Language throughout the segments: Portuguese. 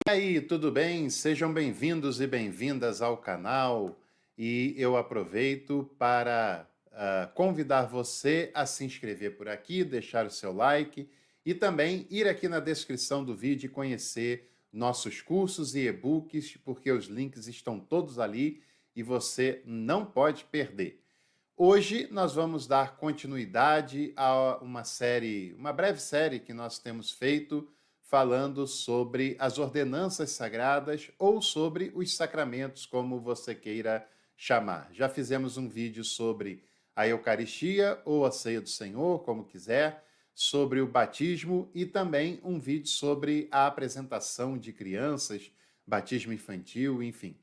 E aí, tudo bem? Sejam bem-vindos e bem-vindas ao canal. E eu aproveito para convidar você a se inscrever por aqui, deixar o seu like e também ir aqui na descrição do vídeo e conhecer nossos cursos e e-books, porque os links estão todos ali e você não pode perder. Hoje nós vamos dar continuidade a uma série, uma breve série que nós temos feito falando sobre as ordenanças sagradas ou sobre os sacramentos, como você queira chamar. Já fizemos um vídeo sobre a Eucaristia ou a Ceia do Senhor, como quiser, sobre o batismo e também um vídeo sobre a apresentação de crianças, batismo infantil, enfim.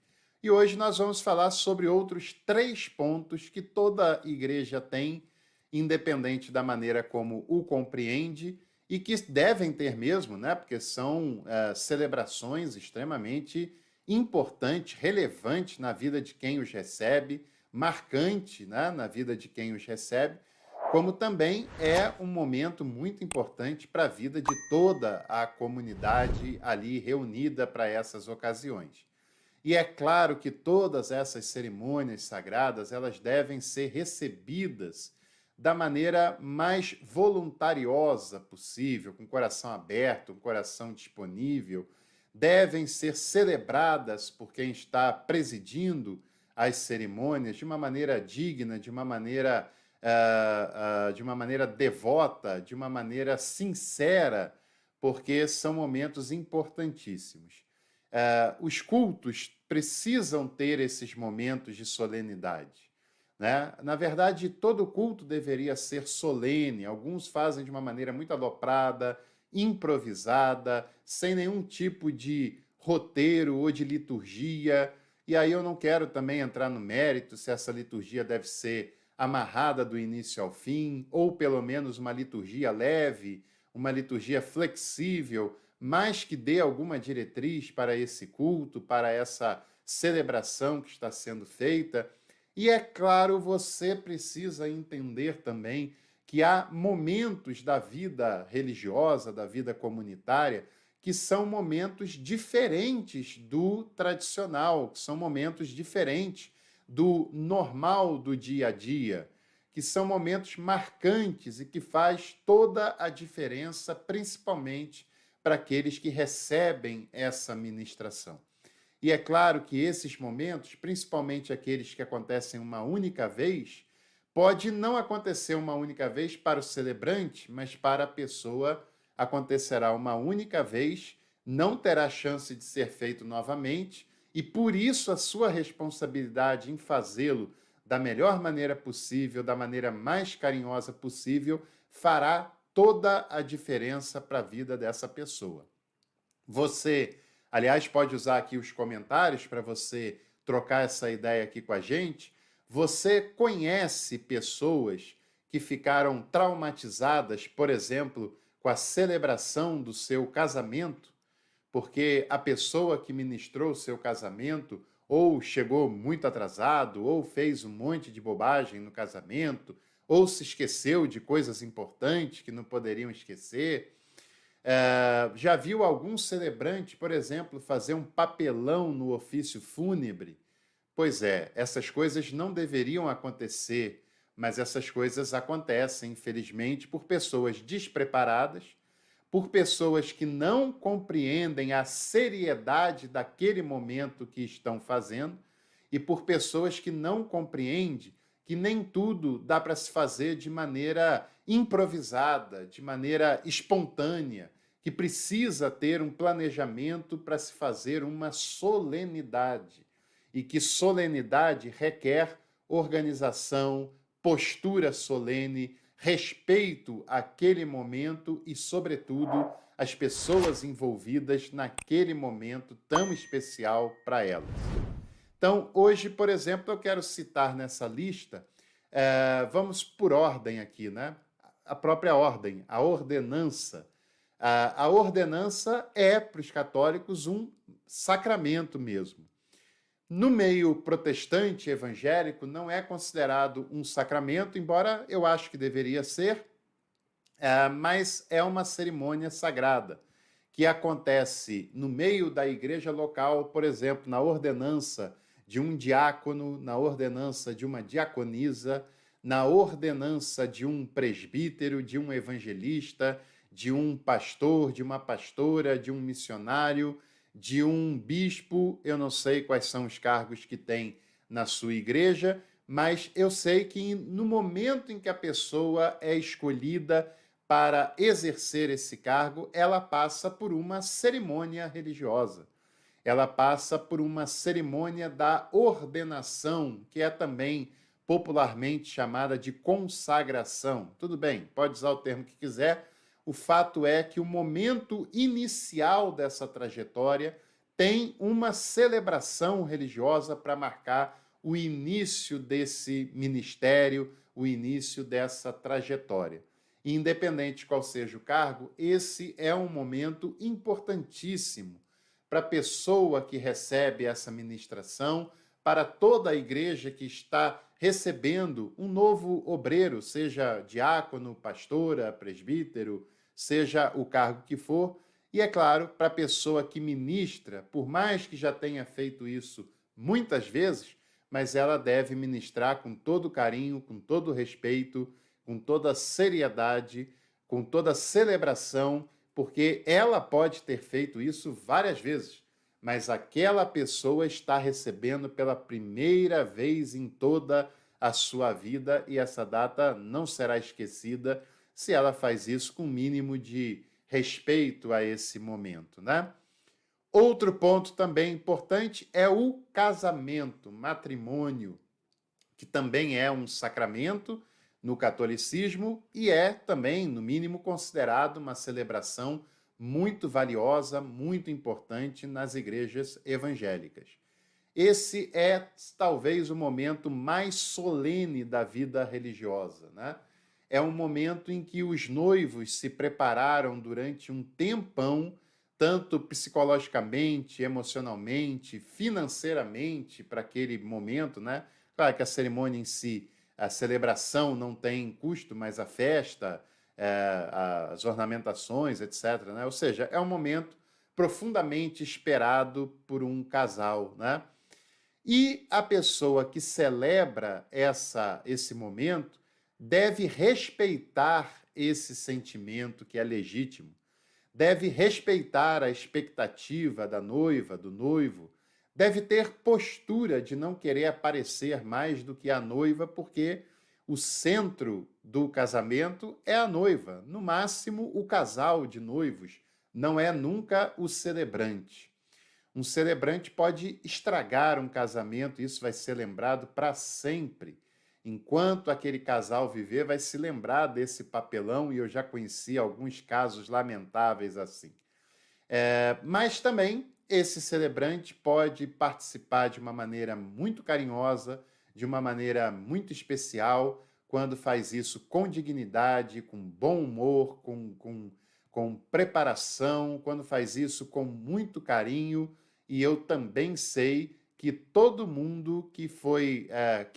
E hoje nós vamos falar sobre outros 3 pontos que toda igreja tem, independente da maneira como o compreende, e que devem ter mesmo, né? Porque são celebrações extremamente importantes, relevantes na vida de quem os recebe, marcante, né, na vida de quem os recebe, como também é um momento muito importante para a vida de toda a comunidade ali reunida para essas ocasiões. E é claro que todas essas cerimônias sagradas, elas devem ser recebidas da maneira mais voluntariosa possível, com o coração aberto, com o coração disponível, devem ser celebradas por quem está presidindo as cerimônias de uma maneira digna, de uma maneira devota, de uma maneira sincera, porque são momentos importantíssimos. Os cultos precisam ter esses momentos de solenidade, né? Na verdade, todo culto deveria ser solene. Alguns fazem de uma maneira muito aloprada, improvisada, sem nenhum tipo de roteiro ou de liturgia. E aí eu não quero também entrar no mérito se essa liturgia deve ser amarrada do início ao fim, ou pelo menos uma liturgia leve, uma liturgia flexível, mas que dê alguma diretriz para esse culto, para essa celebração que está sendo feita. E é claro, você precisa entender também que há momentos da vida religiosa, da vida comunitária, que são momentos diferentes do tradicional, que são momentos diferentes do normal do dia a dia, que são momentos marcantes e que faz toda a diferença, principalmente para aqueles que recebem essa ministração. E é claro que esses momentos, principalmente aqueles que acontecem uma única vez, pode não acontecer uma única vez para o celebrante, mas para a pessoa acontecerá uma única vez, não terá chance de ser feito novamente, e por isso a sua responsabilidade em fazê-lo da melhor maneira possível, da maneira mais carinhosa possível, fará toda a diferença para a vida dessa pessoa. Você, aliás, pode usar aqui os comentários para você trocar essa ideia aqui com a gente. Você conhece pessoas que ficaram traumatizadas, por exemplo, com a celebração do seu casamento, porque a pessoa que ministrou o seu casamento ou chegou muito atrasado, ou fez um monte de bobagem no casamento, ou se esqueceu de coisas importantes que não poderiam esquecer. Já viu algum celebrante, por exemplo, fazer um papelão no ofício fúnebre? Pois é, essas coisas não deveriam acontecer, mas essas coisas acontecem, infelizmente, por pessoas despreparadas, por pessoas que não compreendem a seriedade daquele momento que estão fazendo e por pessoas que não compreendem que nem tudo dá para se fazer de maneira improvisada, de maneira espontânea, que precisa ter um planejamento para se fazer uma solenidade e que solenidade requer organização, postura solene, respeito àquele momento e, sobretudo, às pessoas envolvidas naquele momento tão especial para elas. Então, hoje, por exemplo, eu quero citar nessa lista, vamos por ordem aqui, né? A própria ordem, a ordenança. A ordenança é, para os católicos, um sacramento mesmo. No meio protestante evangélico, não é considerado um sacramento, embora eu acho que deveria ser, mas é uma cerimônia sagrada, que acontece no meio da igreja local, por exemplo, na ordenança de um diácono, na ordenança de uma diaconisa, na ordenança de um presbítero, de um evangelista, de um pastor, de uma pastora, de um missionário, de um bispo. Eu não sei quais são os cargos que tem na sua igreja, mas eu sei que no momento em que a pessoa é escolhida para exercer esse cargo, ela passa por uma cerimônia religiosa. Ela passa por uma cerimônia da ordenação, que é também popularmente chamada de consagração. Tudo bem, pode usar o termo que quiser. O fato é que o momento inicial dessa trajetória tem uma celebração religiosa para marcar o início desse ministério, o início dessa trajetória. Independente qual seja o cargo, esse é um momento importantíssimo para a pessoa que recebe essa ministração, para toda a igreja que está recebendo um novo obreiro, seja diácono, pastora, presbítero, seja o cargo que for, e é claro, para a pessoa que ministra, por mais que já tenha feito isso muitas vezes, mas ela deve ministrar com todo carinho, com todo respeito, com toda seriedade, com toda celebração, porque ela pode ter feito isso várias vezes, mas aquela pessoa está recebendo pela primeira vez em toda a sua vida e essa data não será esquecida se ela faz isso com o mínimo de respeito a esse momento, né? Outro ponto também importante é o casamento, matrimônio, que também é um sacramento no catolicismo e é também, no mínimo, considerado uma celebração muito valiosa, muito importante nas igrejas evangélicas. Esse é talvez o momento mais solene da vida religiosa, né? É um momento em que os noivos se prepararam durante um tempão, tanto psicologicamente, emocionalmente, financeiramente, para aquele momento, né? Claro que a cerimônia em si, a celebração não tem custo, mas a festa, as ornamentações, etc., né? Ou seja, é um momento profundamente esperado por um casal, né? E a pessoa que celebra esse momento deve respeitar esse sentimento que é legítimo, deve respeitar a expectativa da noiva, do noivo, deve ter postura de não querer aparecer mais do que a noiva, porque o centro do casamento é a noiva, no máximo o casal de noivos, não é nunca o celebrante. Um celebrante pode estragar um casamento, isso vai ser lembrado para sempre. Enquanto aquele casal viver, vai se lembrar desse papelão, e eu já conheci alguns casos lamentáveis assim. Mas também esse celebrante pode participar de uma maneira muito carinhosa, de uma maneira muito especial, quando faz isso com dignidade, com bom humor, com preparação, quando faz isso com muito carinho. E eu também sei que todo mundo que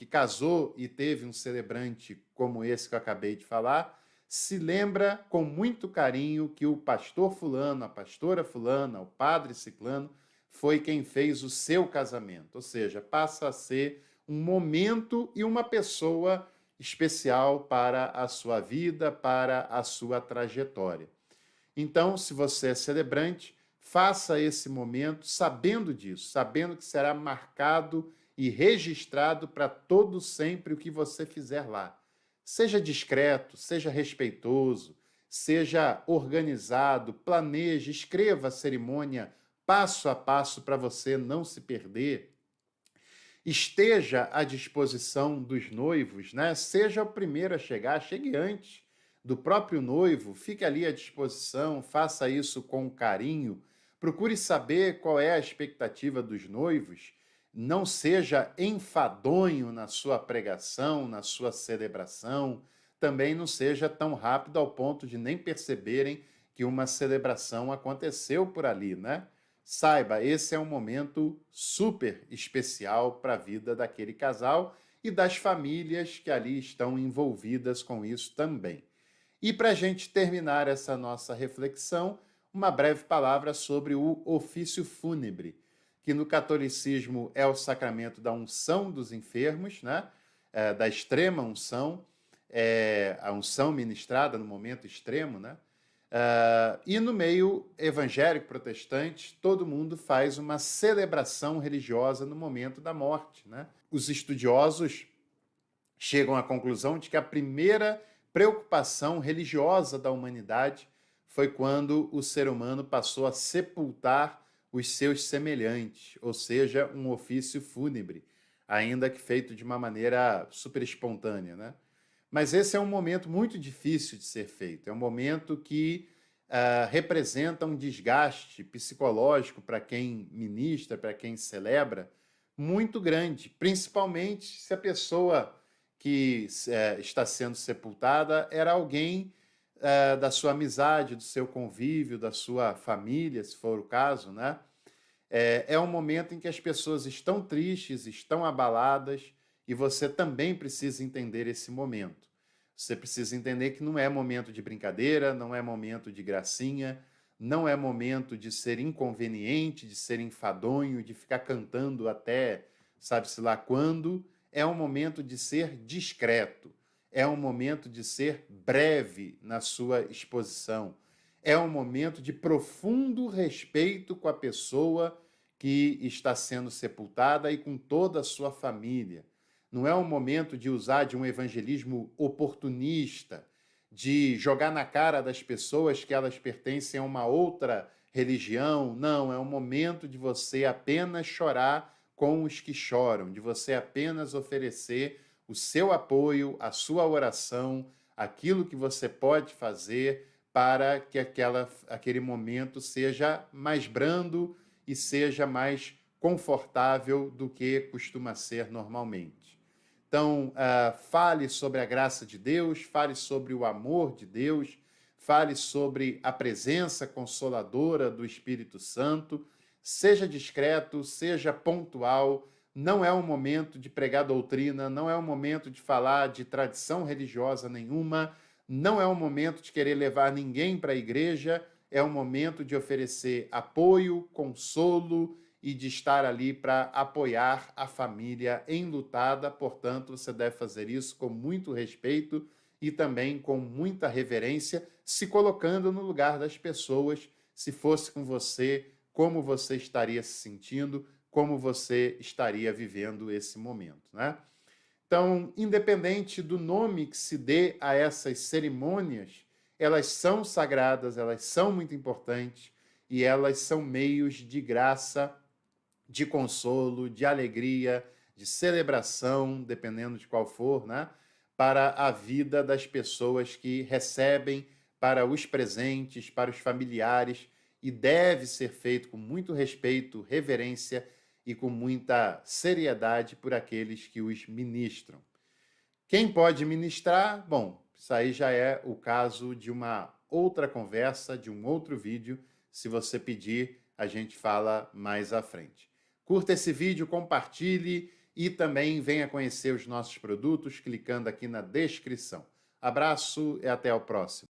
casou e teve um celebrante como esse que eu acabei de falar, se lembra com muito carinho que o pastor fulano, a pastora fulana, o padre ciclano, foi quem fez o seu casamento. Ou seja, passa a ser um momento e uma pessoa especial para a sua vida, para a sua trajetória. Então, se você é celebrante, faça esse momento sabendo disso, sabendo que será marcado e registrado para todo sempre o que você fizer lá. Seja discreto, seja respeitoso, seja organizado, planeje, escreva a cerimônia passo a passo para você não se perder. Esteja à disposição dos noivos, né? Seja o primeiro a chegar, chegue antes do próprio noivo, fique ali à disposição, faça isso com carinho, procure saber qual é a expectativa dos noivos, não seja enfadonho na sua pregação, na sua celebração, também não seja tão rápido ao ponto de nem perceberem que uma celebração aconteceu por ali, né? Saiba, esse é um momento super especial para a vida daquele casal e das famílias que ali estão envolvidas com isso também. E para a gente terminar essa nossa reflexão, uma breve palavra sobre o ofício fúnebre, que no catolicismo é o sacramento da unção dos enfermos, né? Da extrema unção, a unção ministrada no momento extremo, né? E no meio evangélico protestante, todo mundo faz uma celebração religiosa no momento da morte, né? Os estudiosos chegam à conclusão de que a primeira preocupação religiosa da humanidade foi quando o ser humano passou a sepultar os seus semelhantes, ou seja, um ofício fúnebre, ainda que feito de uma maneira super espontânea, né? Mas esse é um momento muito difícil de ser feito, é um momento que representa um desgaste psicológico para quem ministra, para quem celebra, muito grande, principalmente se a pessoa que está sendo sepultada era alguém da sua amizade, do seu convívio, da sua família, se for o caso, né? É um momento em que as pessoas estão tristes, estão abaladas, e você também precisa entender esse momento. Você precisa entender que não é momento de brincadeira, não é momento de gracinha, não é momento de ser inconveniente, de ser enfadonho, de ficar cantando até sabe-se lá quando. É um momento de ser discreto, é um momento de ser breve na sua exposição, é um momento de profundo respeito com a pessoa que está sendo sepultada e com toda a sua família. Não é um momento de usar de um evangelismo oportunista, de jogar na cara das pessoas que elas pertencem a uma outra religião. Não, é um momento de você apenas chorar com os que choram, de você apenas oferecer o seu apoio, a sua oração, aquilo que você pode fazer para que aquele momento seja mais brando e seja mais confortável do que costuma ser normalmente. Então, fale sobre a graça de Deus, fale sobre o amor de Deus, fale sobre a presença consoladora do Espírito Santo, seja discreto, seja pontual. Não é um momento de pregar doutrina, não é um momento de falar de tradição religiosa nenhuma, não é um momento de querer levar ninguém para a igreja, é um momento de oferecer apoio, consolo e de estar ali para apoiar a família enlutada. Portanto, você deve fazer isso com muito respeito e também com muita reverência, se colocando no lugar das pessoas. Se fosse com você, como você estaria se sentindo, como você estaria vivendo esse momento, né? Então, independente do nome que se dê a essas cerimônias, elas são sagradas, elas são muito importantes e elas são meios de graça, de consolo, de alegria, de celebração, dependendo de qual for, né? Para a vida das pessoas que recebem, para os presentes, para os familiares, e deve ser feito com muito respeito, reverência e com muita seriedade por aqueles que os ministram. Quem pode ministrar? Bom, isso aí já é o caso de uma outra conversa, de um outro vídeo. Se você pedir, a gente fala mais à frente. Curta esse vídeo, compartilhe e também venha conhecer os nossos produtos clicando aqui na descrição. Abraço e até o próximo.